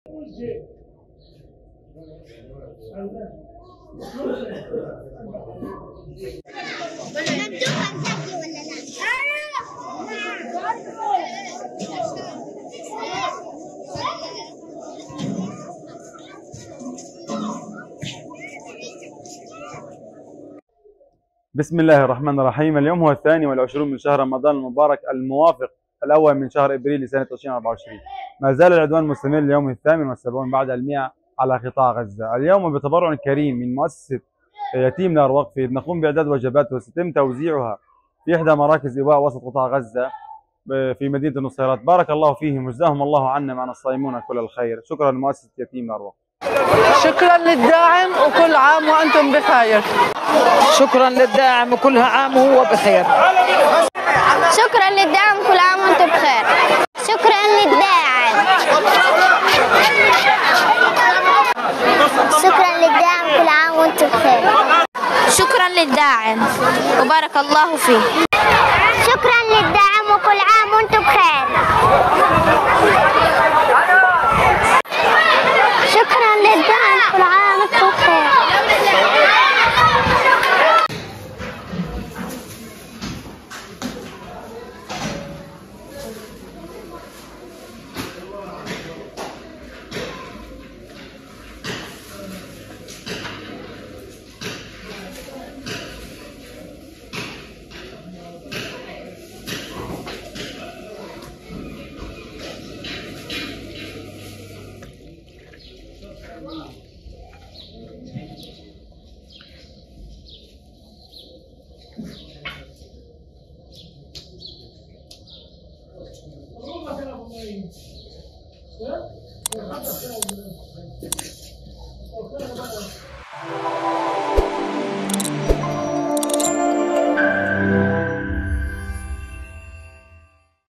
بسم الله الرحمن الرحيم. اليوم هو 22 من شهر رمضان المبارك الموافق الأول من شهر إبريل لسنة 2024. ما زال العدوان مستمر اليوم 78 بعد 100 على قطاع غزة. اليوم بتبرع كريم من مؤسسة يتيم نار وقفي نقوم بإعداد وجبات وسيتم توزيعها في إحدى مراكز إيواء وسط قطاع غزة في مدينة النصيرات. بارك الله فيهم وجزاهم الله عنا مع الصائمون كل الخير. شكرا لمؤسسة يتيم نار وقفي. شكرا للداعم وكل عام وأنتم بخير. شكرا للداعم وكل عام وهو بخير. شكرا للدعم كل عام وانتم بخير. شكرا للداعم. شكرا للدعم كل عام وانتم بخير. شكرا للداعم وبارك الله فيه. شكرا للدعم وكل عام وانتم بخير. شكرا للدعم كل عام وانتم بخير. Yeah?